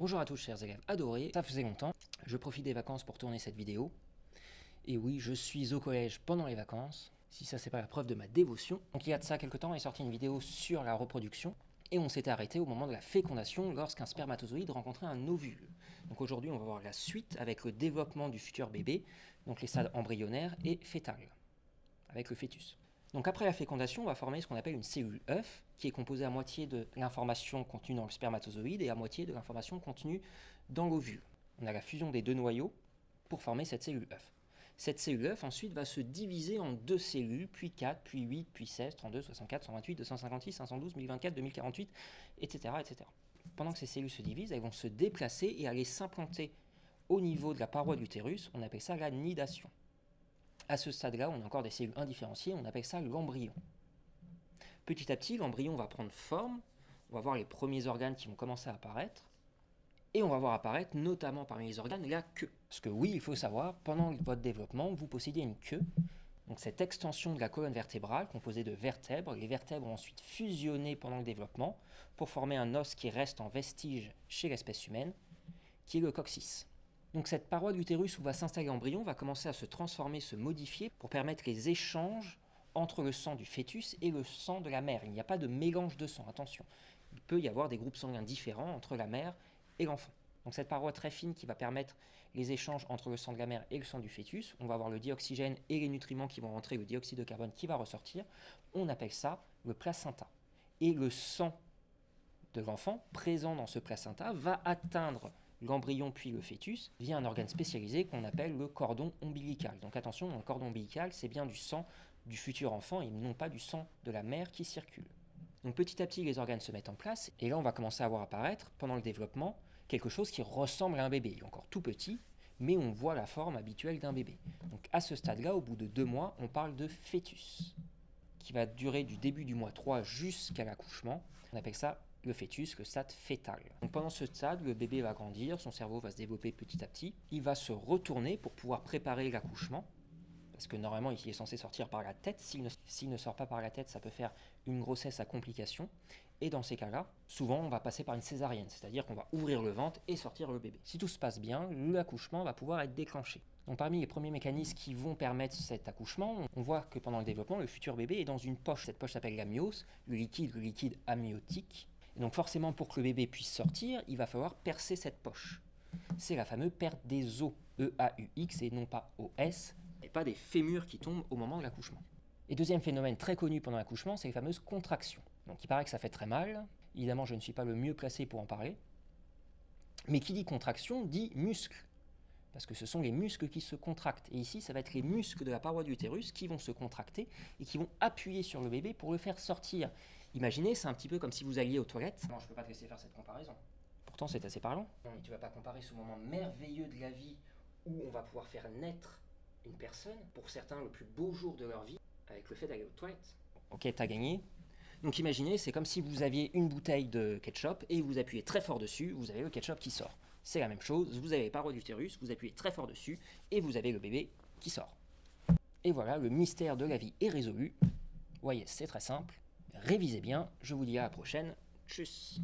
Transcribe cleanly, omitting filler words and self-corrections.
Bonjour à tous chers élèves adorés, ça faisait longtemps, je profite des vacances pour tourner cette vidéo. Et oui, je suis au collège pendant les vacances, si ça c'est pas la preuve de ma dévotion. Donc il y a de ça quelques temps est sortie une vidéo sur la reproduction, et on s'était arrêté au moment de la fécondation lorsqu'un spermatozoïde rencontrait un ovule. Donc aujourd'hui on va voir la suite avec le développement du futur bébé, donc les stades embryonnaires et fétales, avec le fœtus. Donc après la fécondation, on va former ce qu'on appelle une cellule œuf, qui est composée à moitié de l'information contenue dans le spermatozoïde et à moitié de l'information contenue dans l'ovule. On a la fusion des deux noyaux pour former cette cellule œuf. Cette cellule œuf ensuite va se diviser en deux cellules, puis 4, puis 8, puis 16, 32, 64, 128, 256, 512, 1024, 2048, etc., etc. Pendant que ces cellules se divisent, elles vont se déplacer et aller s'implanter au niveau de la paroi de l'utérus. On appelle ça la nidation. À ce stade-là, on a encore des cellules indifférenciées, on appelle ça l'embryon. Petit à petit, l'embryon va prendre forme, on va voir les premiers organes qui vont commencer à apparaître, et on va voir apparaître, notamment parmi les organes, la queue. Parce que oui, il faut savoir, pendant votre développement, vous possédez une queue, donc cette extension de la colonne vertébrale, composée de vertèbres. Les vertèbres ont ensuite fusionné pendant le développement, pour former un os qui reste en vestige chez l'espèce humaine, qui est le coccyx. Donc cette paroi de l'utérus où va s'installer l'embryon va commencer à se transformer, se modifier pour permettre les échanges entre le sang du fœtus et le sang de la mère. Il n'y a pas de mélange de sang, attention. Il peut y avoir des groupes sanguins différents entre la mère et l'enfant. Donc cette paroi très fine qui va permettre les échanges entre le sang de la mère et le sang du fœtus, on va avoir le dioxygène et les nutriments qui vont rentrer, le dioxyde de carbone qui va ressortir, on appelle ça le placenta. Et le sang de l'enfant présent dans ce placenta va atteindre l'embryon puis le fœtus via un organe spécialisé qu'on appelle le cordon ombilical. Donc attention, le cordon ombilical, c'est bien du sang du futur enfant et non pas du sang de la mère qui circule. Donc petit à petit, les organes se mettent en place et là, on va commencer à voir apparaître, pendant le développement, quelque chose qui ressemble à un bébé. Il est encore tout petit, mais on voit la forme habituelle d'un bébé. Donc à ce stade-là, au bout de 2 mois, on parle de fœtus, qui va durer du début du mois 3 jusqu'à l'accouchement. On appelle ça le fœtus, le stade fœtal. Donc pendant ce stade, le bébé va grandir, son cerveau va se développer petit à petit. Il va se retourner pour pouvoir préparer l'accouchement, parce que normalement il est censé sortir par la tête. S'il ne sort pas par la tête, ça peut faire une grossesse à complications. Et dans ces cas-là, souvent on va passer par une césarienne, c'est-à-dire qu'on va ouvrir le ventre et sortir le bébé. Si tout se passe bien, l'accouchement va pouvoir être déclenché. Donc parmi les premiers mécanismes qui vont permettre cet accouchement, on voit que pendant le développement, le futur bébé est dans une poche. Cette poche s'appelle l'amnios, le liquide amniotique. Et donc forcément, pour que le bébé puisse sortir, il va falloir percer cette poche. C'est la fameuse perte des os, E-A-U-X et non pas O-S, et pas des fémurs qui tombent au moment de l'accouchement. Et deuxième phénomène très connu pendant l'accouchement, c'est les fameuses contractions. Donc il paraît que ça fait très mal, évidemment je ne suis pas le mieux placé pour en parler, mais qui dit contraction dit muscle, parce que ce sont les muscles qui se contractent. Et ici, ça va être les muscles de la paroi de l'utérus qui vont se contracter et qui vont appuyer sur le bébé pour le faire sortir. Imaginez, c'est un petit peu comme si vous alliez aux toilettes. Non, je ne peux pas te laisser faire cette comparaison. Pourtant, c'est assez parlant. Non, mais tu ne vas pas comparer ce moment merveilleux de la vie où on va pouvoir faire naître une personne, pour certains le plus beau jour de leur vie, avec le fait d'aller aux toilettes. Ok, t'as gagné. Donc imaginez, c'est comme si vous aviez une bouteille de ketchup et vous appuyez très fort dessus, vous avez le ketchup qui sort. C'est la même chose, vous avez les parois d'utérus, vous appuyez très fort dessus et vous avez le bébé qui sort. Et voilà, le mystère de la vie est résolu. Voyez, c'est très simple. Révisez bien, je vous dis à la prochaine. Tchuss.